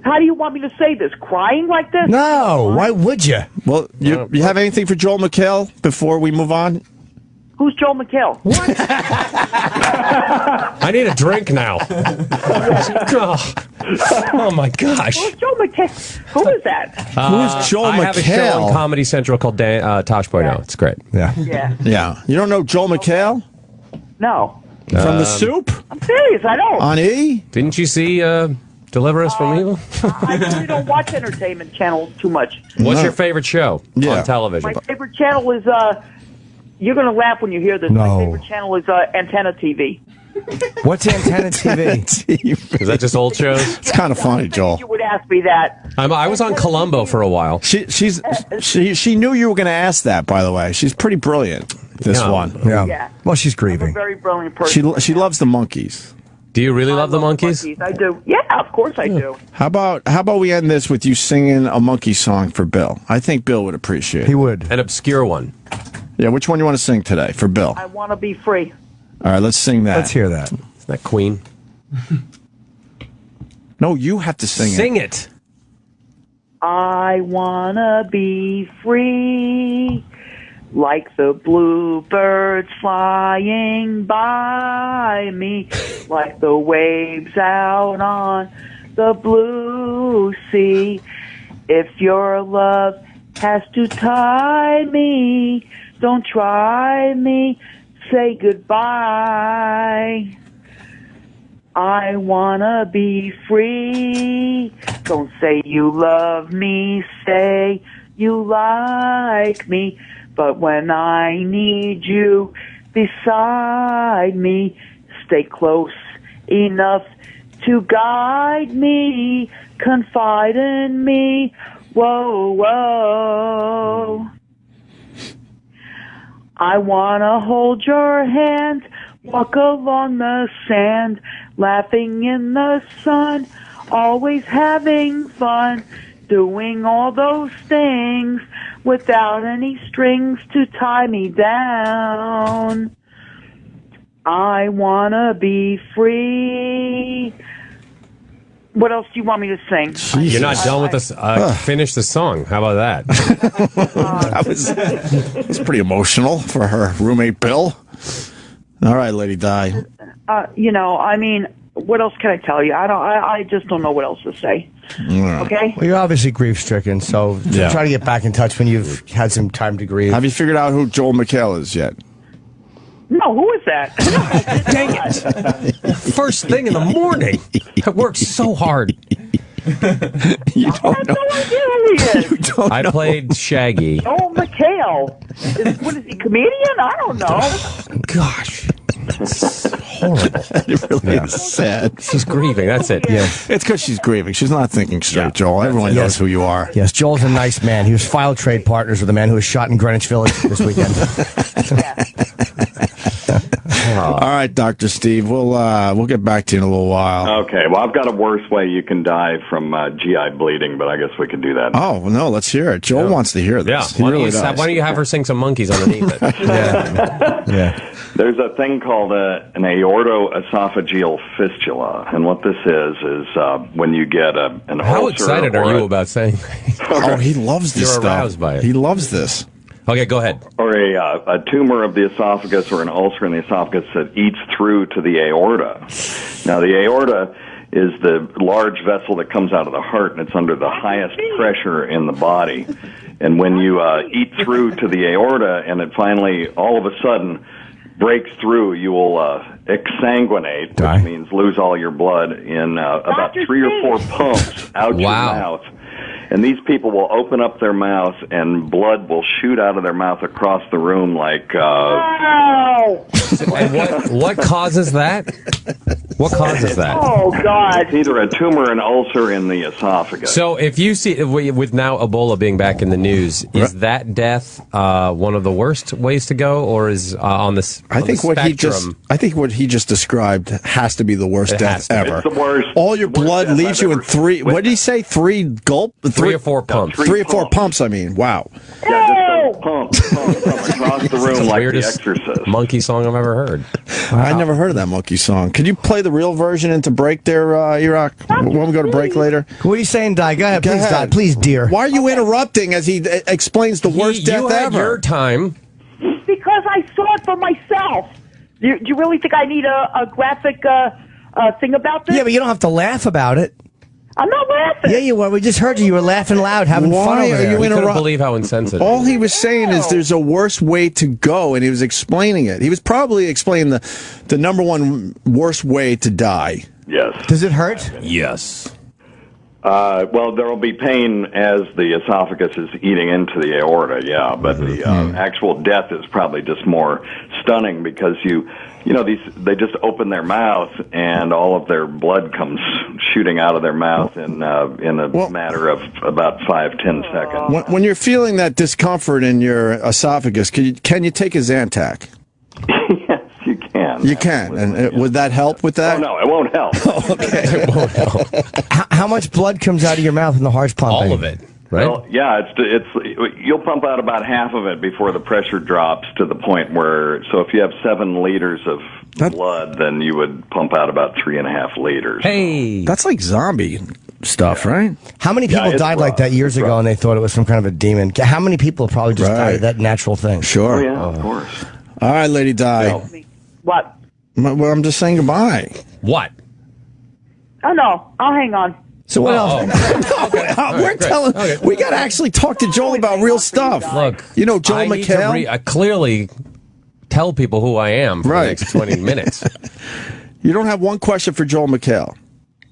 How do you want me to say this? Crying like this? No, why would you? Well, you have anything for Joel McHale before we move on? Who's Joel McHale? What? I need a drink now. Oh my gosh. Who's Joel McHale? Who is that? Who's Joel McHale? I have a show on Comedy Central called Tosh Boy Now. It's great. Yeah. You don't know Joel McHale? No. From The Soup? I'm serious. I don't. On E? Didn't you see Deliver Us from Evil? I really don't watch entertainment channels too much. What's your favorite show on television? My favorite channel is, you're going to laugh when you hear this. No. My favorite channel is Antenna TV. What's Antenna TV? Is that just old shows? It's kind of funny, Joel. You would ask me that. I was on Columbo for a while. She knew you were going to ask that, by the way. She's pretty brilliant, this one. Yeah. Well, she's grieving. I'm a very brilliant person. She loves the monkeys. Do you really love the love Monkees? I do. Yeah, of course I do. How about we end this with you singing a monkey song for Bill? I think Bill would appreciate it. He would. An obscure one. Yeah, which one you want to sing today for Bill? I want to be free. All right, let's sing that. Let's hear that. Isn't that Queen? No, you have to sing it. Sing it. I want to be free, like the bluebirds flying by me, like the waves out on the blue sea. If your love has to tie me, don't try me, say goodbye. I wanna be free. Don't say you love me, say you like me. But when I need you beside me, stay close enough to guide me, confide in me. Whoa, whoa. I wanna hold your hand, walk along the sand, laughing in the sun, always having fun, doing all those things without any strings to tie me down. I wanna be free. What else do you want me to sing? Jesus. You're not done with this. Finish the song. How about that? That was pretty emotional for her roommate Bill. All right, Lady Di. I mean, what else can I tell you? I just don't know what else to say. Okay? Well, you're obviously grief-stricken, so try to get back in touch when you've had some time to grieve. Have you figured out who Joel McHale is yet? No, who is that? Dang it. First thing in the morning. I worked so hard. You don't I have no idea who he is. You don't I played Shaggy. Oh, McHale. What is he, comedian? I don't know. Gosh. It's horrible. It really is sad. She's grieving. That's it. Yeah. It's because she's grieving. She's not thinking straight, Joel. Everyone knows who you are. Yes, Joel's a nice man. He was file trade partners with a man who was shot in Greenwich Village this weekend. All right, Dr. Steve. We'll get back to you in a little while. Okay. Well, I've got a worse way you can die from GI bleeding, but I guess we can do that. Oh, well, no, let's hear it. Joel wants to hear this. Yeah. He really does. Why don't you have her sing some Monkeys underneath it? Yeah. There's a thing called an aortoesophageal fistula, and what this is when you get an ulcer. How excited are you about saying? Oh, he loves this You're stuff. aroused by it. He loves this. Okay, go ahead. Or a tumor of the esophagus or an ulcer in the esophagus that eats through to the aorta. Now, the aorta is the large vessel that comes out of the heart, and it's under the highest pressure in the body. And when you eat through to the aorta and it finally, all of a sudden, breaks through, you will exsanguinate, which means lose all your blood in about 3 or 4 pumps out your mouth. And these people will open up their mouth, and blood will shoot out of their mouth across the room like... And what causes that? What causes that? Oh, God. It's either a tumor or an ulcer in the esophagus. So if you see, with now Ebola being back in the news, is that death one of the worst ways to go, or is on this? I think what he just described has to be the worst death ever. It's the worst. All your blood leaves you in 3. What did he say? 3 gulp? 3 or 4 pumps. 3 or 4 pumps. I mean, wow. Yeah, just pumps across the room like The Exorcist. Monkey song I've ever heard. I never heard of that monkey song. Could you play the real version into break there, Iraq? When we go to break later? What are you saying, Di? Go ahead, please, Di. Please, dear. Why are you interrupting as he explains the worst death you had ever? your time. Because I saw it for myself. Do you really think I need a graphic thing about this? Yeah, but you don't have to laugh about it. I'm not laughing. Yeah, you were. We just heard you. You were laughing loud, having fun over there. I couldn't believe how insensitive. All he was saying is there's a worse way to go, and he was explaining it. He was probably explaining the number one worst way to die. Yes. Does it hurt? Yes. Well, there will be pain as the esophagus is eating into the aorta, yeah, but the actual death is probably just more stunning because they just open their mouth and all of their blood comes shooting out of their mouth in a matter of about 5-10 seconds. When you're feeling that discomfort in your esophagus, can you take a Zantac? Yes, you can. can. You can. And would that help with that? Oh, no, it won't help. Okay. It won't help. How much blood comes out of your mouth when the heart's pumping? All of it, right? Well, yeah, you'll pump out about half of it before the pressure drops to the point where, so if you have 7 liters of blood, then you would pump out about 3.5 liters. Hey, That's like zombie stuff, right? How many people it's died like rough. that years ago and they thought it was some kind of a demon? How many people probably just died of that natural thing? Sure. Oh, yeah, of course. All right, Lady Di. What? Well, I'm just saying goodbye. what? Oh no, I'll hang on. So what Oh, else? We're telling. We got to actually talk to Joel about real stuff. Look, you know Joel I need to McHale. clearly tell people who I am for the next 20 minutes. You don't have one question for Joel McHale.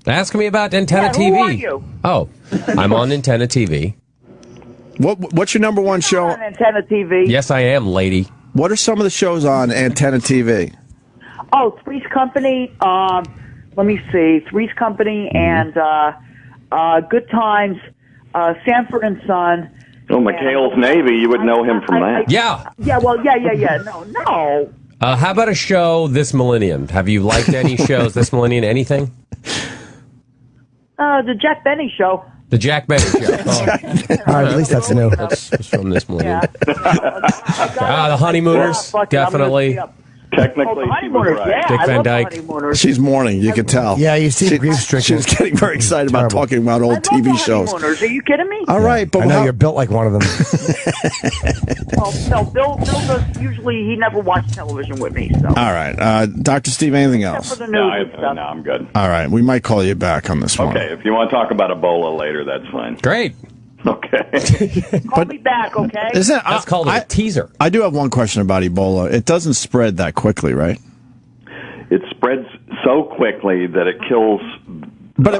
Ask me about Antenna Yeah, TV. who are you? Oh, I'm on Antenna TV. What's your number one show? On Antenna TV. Yes, I am, lady. What are some of the shows on Antenna TV? Oh, Three's Company. Let me see. Three's Company and Good Times. Sanford and Son. Oh, McHale's Navy, you would know him from that. Yeah. Yeah. Well. Yeah. No. How about a show this millennium? Have you liked any shows this millennium? Anything? The Jack Benny Show. The Jack Benny Show. Oh, All right, at least that's new. that's from this millennium. Yeah. The Honeymooners, Fuck it, I'm gonna definitely. stay up. Technically, Oh, the she was Honeymooners. right. Yeah, Dick I Van love the Dyke. Honeymooners. She's mourning. You can tell. Yeah, you see grief stricken. She's getting very excited about Terrible. talking about I old love TV the shows. Honeymooners. Are you kidding me? All right, but I know how- you're built like one of them. No, Bill does usually. He never watched television with me. So. All right, Dr. Steve. Anything Except else? for the No, news and stuff. I'm good. All right, we might call you back on this one. Okay, if you want to talk about Ebola later, that's fine. Great. Okay. Call me back, okay? Isn't it? That's called a teaser. I do have one question about Ebola. It doesn't spread that quickly, right? It spreads so quickly that it kills. But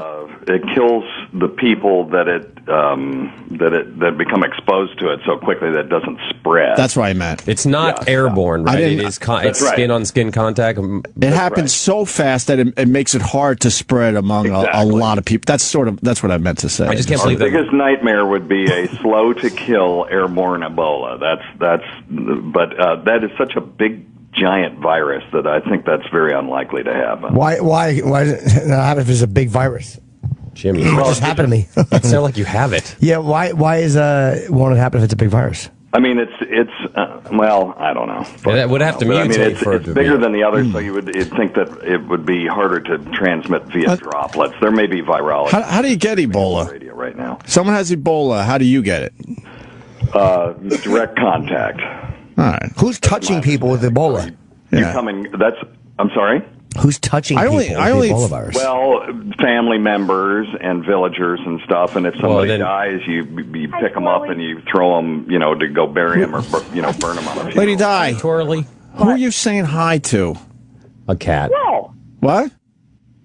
it kills the people that that become exposed to it so quickly that it doesn't spread. that's what I meant. It's not Yeah, airborne, I right? It didn't- is That's it's right. skin-on-skin contact. It happens so fast that it makes it hard to spread among a Exactly. lot of people. That's what I meant to say. I just can't Our believe that. biggest nightmare would be a slow to kill airborne Ebola. But that is such a big giant virus that I think that's very unlikely to happen. Why does it not happen if it's a big virus? Jimmy, What just happened to me? it sounds like you have it. Yeah, why won't it happen if it's a big virus? I mean, it's well, I don't know. Yeah, that would have to But, I mean, mutate it's, for it it's to bigger be- than the others, so you'd think that it would be harder to transmit via droplets. There may be virology. How do you get Ebola? Radio right now. Someone has Ebola. How do you get it? Direct contact. All right. Who's touching people with Ebola? You Yeah. coming? That's. I'm sorry. Who's touching people with the Ebola virus? Well, family members and villagers and stuff. And if somebody then- dies, you pick them up and you throw them, to go bury them or burn them on a funeral. Lady Di, Twirly, who are you saying hi to? a cat. Squirrel. What?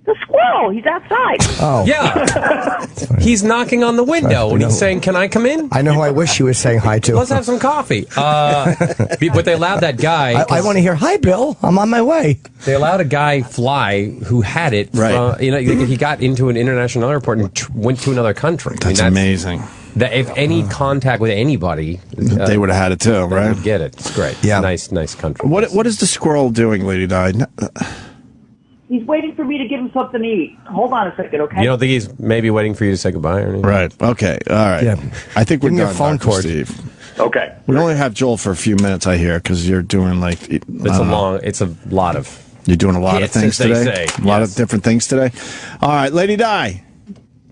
The squirrel. He's outside. Oh, Yeah, he's knocking on the window and he's saying, "Can I come in? I know who I wish she was saying hi to. Let's have some coffee." But they allowed that guy. I want to hear, hi, Bill. I'm on my way. They allowed a guy fly who had it. Right. He got into an international airport and went to another country. That's amazing. That if any contact with anybody, They would have had it too, they right? would get it. It's great. Yeah. Nice country. What is the squirrel doing, Lady Di? He's waiting for me to give him something to eat. Hold on a second, okay? You don't think he's maybe waiting for you to say goodbye or anything? Right. Okay. All right. Yeah. I think we're Give me a done, phone Dr. cord. Steve. Okay. We only have Joel for a few minutes, I hear, because you're doing like It's a lot of. You're doing a lot of hits, things as they today. say. A lot Yes. of different things today. All right, Lady Di.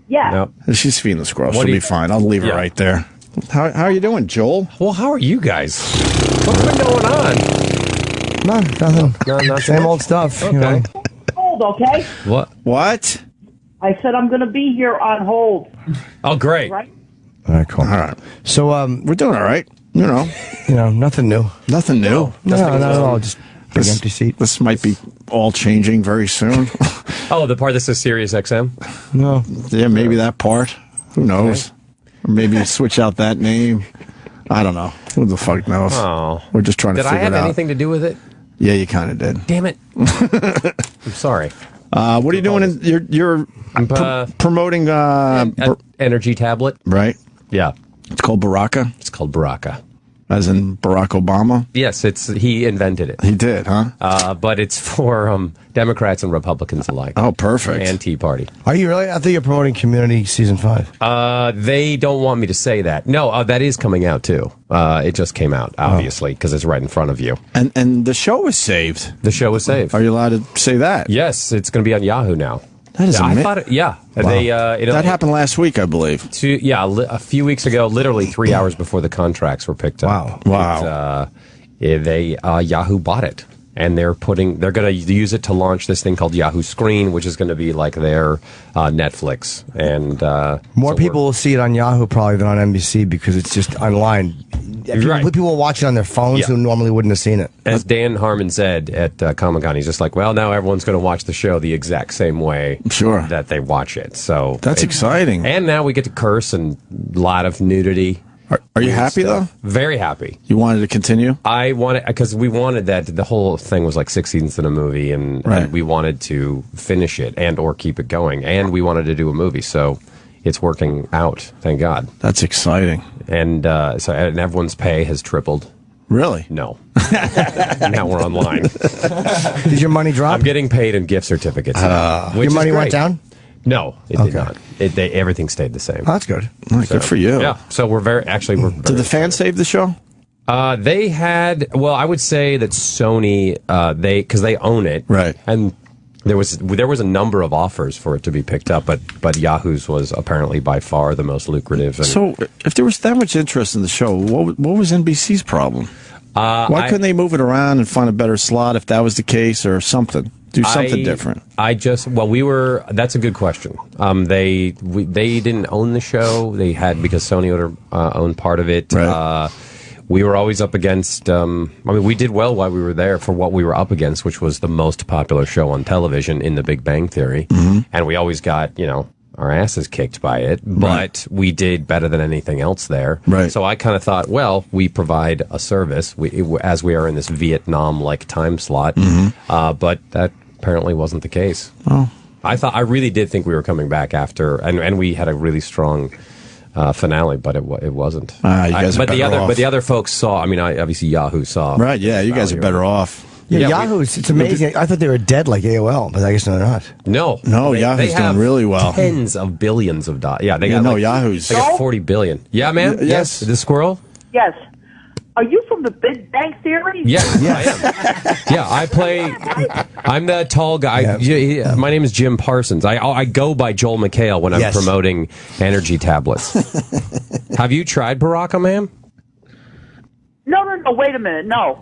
Yeah. No. She's feeding the squirrel. What She'll do be you- fine. I'll leave her Yeah. right there. How are you doing, Joel? Well, how are you guys? What's been going on? No, nothing. No, not Same much. old stuff. Okay. You know. Hold, okay? What? What? I said I'm going to be here on hold, Oh, great. right? All right, cool. All right. So, We're doing all right. nothing new. Nothing new. No, not at all. Just big This- empty seat. This might be all changing very soon. Oh, the part that says Sirius XM? No. Yeah, maybe that part. Who knows? Or maybe switch out that name. I don't know. Who the fuck knows? Oh. We're just trying to Did I figure have it out. anything to do with it? Yeah, you kind of did. Damn it. I'm sorry. What are you doing? You're promoting. Energy tablet? Right. Yeah. It's called Baraka. It's called Baraka. As in Barack Obama? Yes, he invented it. He did, huh? But it's for Democrats and Republicans alike. Oh, perfect. And Tea Party. Are you really? I think you're promoting Community Season 5. They don't want me to say that. No, that is coming out, too. It just came out, obviously, because it's right in front of you. And the show is saved. The show is saved. Are you allowed to say that? Yes, it's going to be on Yahoo now. That is I thought Wow. That happened last week, I believe. A few weeks ago, literally 3 hours before the contracts were picked up. Wow. Yahoo bought it, and they're going to use it to launch this thing called Yahoo Screen, which is going to be like their Netflix. And more people will see it on Yahoo probably than on NBC because it's just online. People will watch it on their phones who normally wouldn't have seen it. As Dan Harmon said at Comic-Con, he's just like, well, now everyone's going to watch the show the exact same way that they watch it. So that's exciting. And now we get to curse and a lot of nudity. Are you happy, though? Very happy. You wanted to continue? I wanted, because we wanted that. The whole thing was like 6 seasons in a movie, and we wanted to finish it and or keep it going, and we wanted to do a movie, so it's working out, thank God. That's exciting. And and everyone's pay has tripled. Really? No. Now we're online. Did your money drop? I'm getting paid in gift certificates. Your money went down? No, it did not. Everything stayed the same. Oh, that's good. Good for you. Yeah. So we're very Did the fans save the show? They had. Well, I would say that Sony, because they own it, right? And there was a number of offers for it to be picked up, but Yahoo's was apparently by far the most lucrative. So, if there was that much interest in the show, what was NBC's problem? Why couldn't they move it around and find a better slot if that was the case, or something? Do something different. That's a good question. They didn't own the show. They had, because Sony owned part of it. Right. We were always up against. We did well while we were there for what we were up against, which was the most popular show on television in The Big Bang Theory, and we always got our asses kicked by it, but we did better than anything else there. Right. So I kind of thought, well, we provide a service as we are in this Vietnam-like time slot, but that apparently wasn't the case. Oh. I really did think we were coming back after, and we had a really strong finale, but it wasn't. You guys are better off. But the other folks saw. Obviously Yahoo saw. Right. Yeah, you guys are better off. Yeah, Yahoo, it's amazing. I thought they were dead like AOL, but I guess they're not. No, Yahoo's doing really well. Tens of billions of dollars. Yeah, they got Yahoo's. They got 40 billion. Yeah, man. Yes. The squirrel. Yes. Are you from the Big Bang Theory? Yeah, I am. Yeah, I'm the tall guy. Yeah. My name is Jim Parsons. I go by Joel McHale when I'm promoting energy tablets. Have you tried Baraka, ma'am? No, wait a minute. No.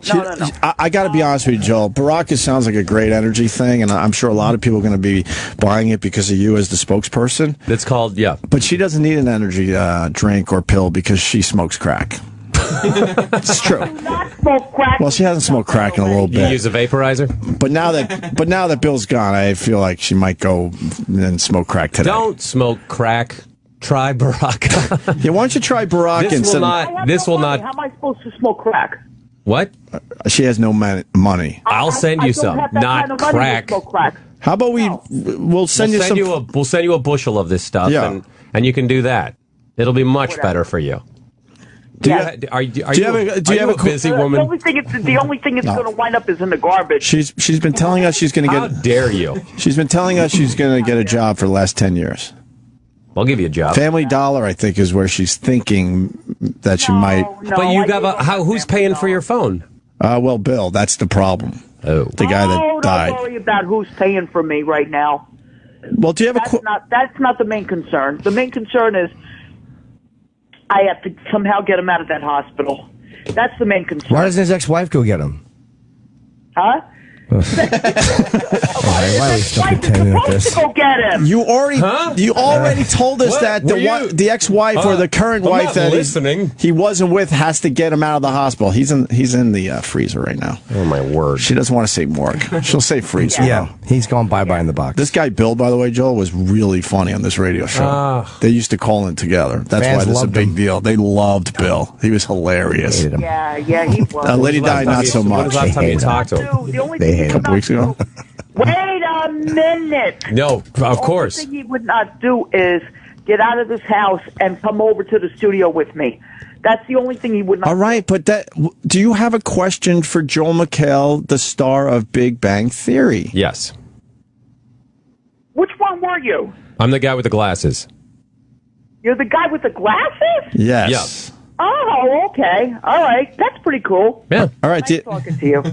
I got to be honest with you, Joel. Baraka sounds like a great energy thing, and I'm sure a lot of people are going to be buying it because of you as the spokesperson. It's called, But she doesn't need an energy drink or pill because she smokes crack. It's true. Not smoke crack. Well, she hasn't smoked crack in a little bit. You use a vaporizer? But now that Bill's gone, I feel like she might go and smoke crack today. Don't smoke crack. Try Baraka. Why don't you try Baraka? This will not. How am I supposed to smoke crack? What? She has no money. I'll send you some. Not crack. How about we'll send you some. We'll send you a bushel of this stuff, and you can do that. It'll be much better for you. Do you have a busy woman? The only thing it's going to wind up is in the garbage. She's been telling us she's going to get. How dare you? She's been telling us she's going to get a job for the last 10 years. I'll give you a job. Family Dollar, I think, is where she's thinking that she might. But you got who's paying for your phone? Well, Bill. That's the problem. Oh, the guy that died. Don't worry about who's paying for me right now. Well, do you have That's not the main concern. The main concern is I have to somehow get him out of that hospital. That's the main concern. Why doesn't his ex-wife go get him? Huh? Why are we still pretending with this? Go get him. You already told us that the ex-wife or the current wife that he wasn't with has to get him out of the hospital. He's in the freezer right now. Oh my word! She doesn't want to say morgue. She'll say freezer. Yeah, he's going bye-bye in the box. This guy Bill, by the way, Joel, was really funny on this radio show. They used to call in together. That's why this is a big deal. They loved Bill. He was hilarious. Yeah, he was. Lady Di, not so much. When was the last time you talked to him? A couple weeks ago. Wait a minute. No, of course. The thing he would not do is get out of this house and come over to the studio with me. That's the only thing he would not. All right, but do you have a question for Joel McHale, the star of Big Bang Theory? Yes. Which one were you? I'm the guy with the glasses. You're the guy with the glasses? Yes. Yep. Oh, okay. All right. That's pretty cool. Yeah. All right. Nice talking to you.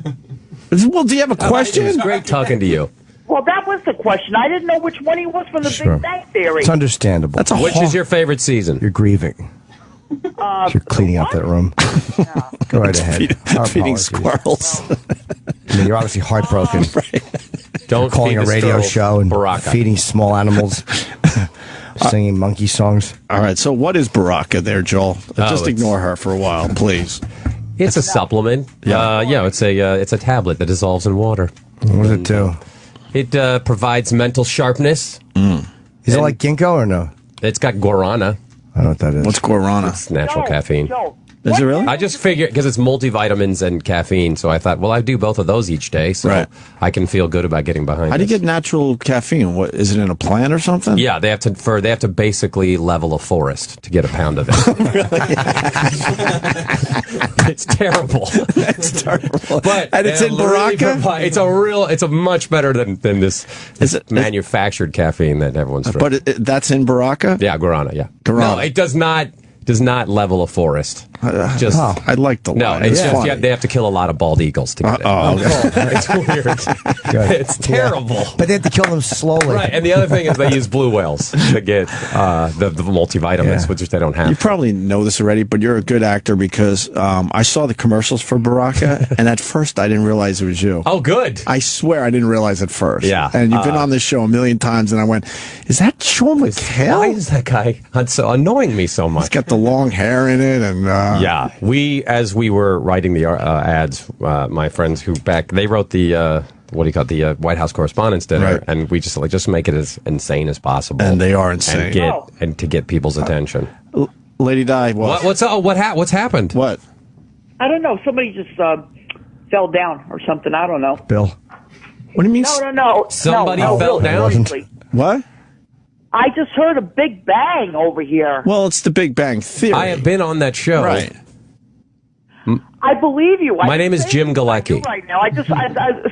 Well, do you have a question? It was great talking to you. Well, that was the question. I didn't know which one he was from the Big Bang Theory. It's understandable. Which is your favorite season? You're grieving. You're cleaning up that room. Go right ahead. Feeding squirrels. I mean, you're obviously heartbroken. Don't calling feed a radio the show and Baraka. feeding small animals, singing monkey songs. All right, so what is Baraka there, Joel? Just it's- ignore her for a while, please. It's a supplement. It's a tablet that dissolves in water. What does it do? It provides mental sharpness. Is it like ginkgo or no? It's got guarana. I don't know what that is. What's guarana? It's natural caffeine. Is it really? I just figured, because it's multivitamins and caffeine, so I thought, well, I do both of those each day, so I can feel good about getting behind How do you this. get natural caffeine? What is it in a plant or something? Yeah, they have to basically level a forest to get a pound of it. It's terrible. It's terrible. But and it's in really Baraka? it's a much better than this manufactured caffeine that everyone's drinking. But that's in Baraka? Yeah, guarana, yeah. Guarana. No, it does not level a forest. Just I like the no. line. It's It's just funny. they have to kill a lot of bald eagles to get it. It's weird. It's terrible. But they have to kill them slowly. Right, and the other thing is they use blue whales to get the multivitamins, which they don't have. You probably know this already, but you're a good actor because I saw the commercials for Baraka, and at first I didn't realize it was you. Oh, good. I swear I didn't realize at first. Yeah. And you've been on this show a million times, and I went, is that Joel McHale? Why is that guy so annoying me so much? He's got the long hair in it, and yeah, as we were writing the ads, my friends they wrote the the White House Correspondents' Dinner, and we just make it as insane as possible, and they are insane, and to get people's attention. Lady Di, what's happened? What? I don't know. Somebody just fell down or something. I don't know. Bill. What do you mean? No. Somebody no, fell down? seriously. What? I just heard a big bang over here. Well, it's the Big Bang Theory. I have been on that show. Right. I believe you. My name is Jim Galecki. Right now,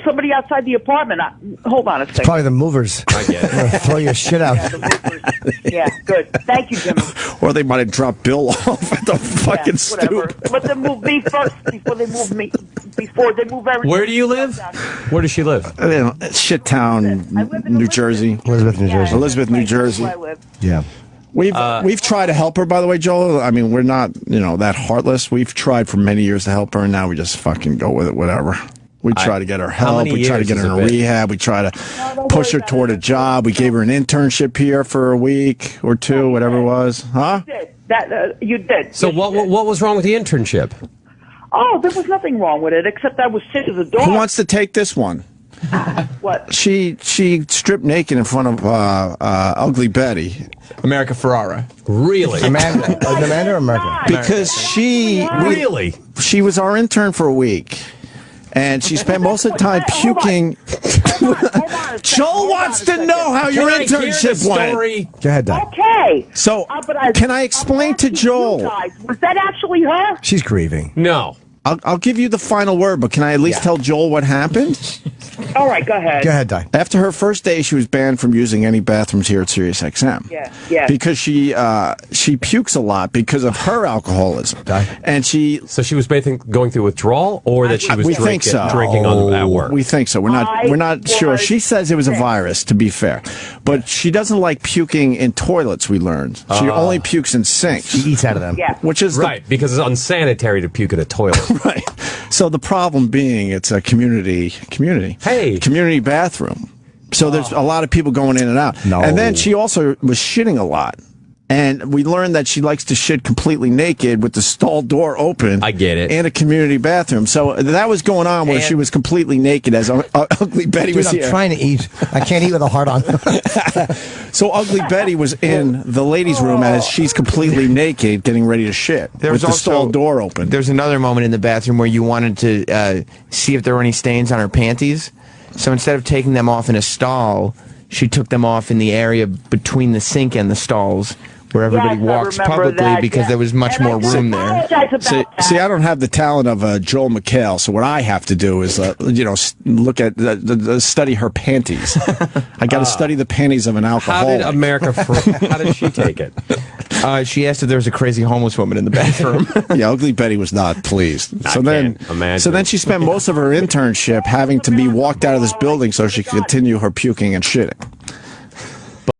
somebody outside the apartment. Hold on a second. It's probably the movers. I get it. Throw your shit out. Yeah, the movers. Yeah, good. Thank you, Jimmy. Or they might have dropped Bill off at the fucking stoop. But they move me first before they move me. Before they move everything. Where do you live? Where does she live? Shit town, New Jersey. Elizabeth, New Jersey. Elizabeth, New Jersey. Where I live. Yeah. We've tried to help her, by the way, Joel. I mean, we're not, that heartless. We've tried for many years to help her, and now we just fucking go with it, whatever. We try to get her help. We try to get her in rehab. We try to push her toward a job. We gave her an internship here for a week or two, whatever it was. Huh? You did. So what was wrong with the internship? Oh, there was nothing wrong with it, except I was sick as a dog. Who wants to take this one? What? She stripped naked in front of Ugly Betty. America Ferrara. Really? Amanda or America? Because she was our intern for a week. And she spent most of the time puking. Joel wants to know how your internship went. Go ahead, Doc. Okay. So, can I explain to Joel? Was that actually her? She's grieving. No. I'll give you the final word, but can I at least tell Joel what happened? All right, go ahead. Go ahead, Di. After her first day, she was banned from using any bathrooms here at Sirius XM. Yeah. Because she pukes a lot because of her alcoholism. And so she was going through withdrawal, or that she was we think so. drinking at work. We think so. We're not sure. She says it was a virus, to be fair, but she doesn't like puking in toilets. We learned she only pukes in sinks. She eats out of them. Yeah. Which is right, because it's unsanitary to puke in a toilet. Right. So the problem being it's a community bathroom. So there's a lot of people going in and out. No. And then she also was shitting a lot. And we learned that she likes to shit completely naked with the stall door open. I get it. In a community bathroom. So that was going on where she was completely naked as Ugly Betty was here. I'm trying to eat. I can't eat with a heart on. So Ugly Betty was in the ladies' room as she's completely naked getting ready to shit with the stall door open. There's another moment in the bathroom where you wanted to see if there were any stains on her panties. So instead of taking them off in a stall, she took them off in the area between the sink and the stalls, where everybody Yes, I walks remember publicly that, because yeah. there was much And I more do room there. apologize about that. See, I don't have the talent of Joel McHale, so what I have to do is, look at study her panties. I got to study the panties of an How alcoholic. did how did she take it? She asked if there was a crazy homeless woman in the bathroom. Yeah, Ugly Betty was not pleased. I can't imagine. So then she spent most of her internship having to be walked out of this building so she could continue her puking and shitting.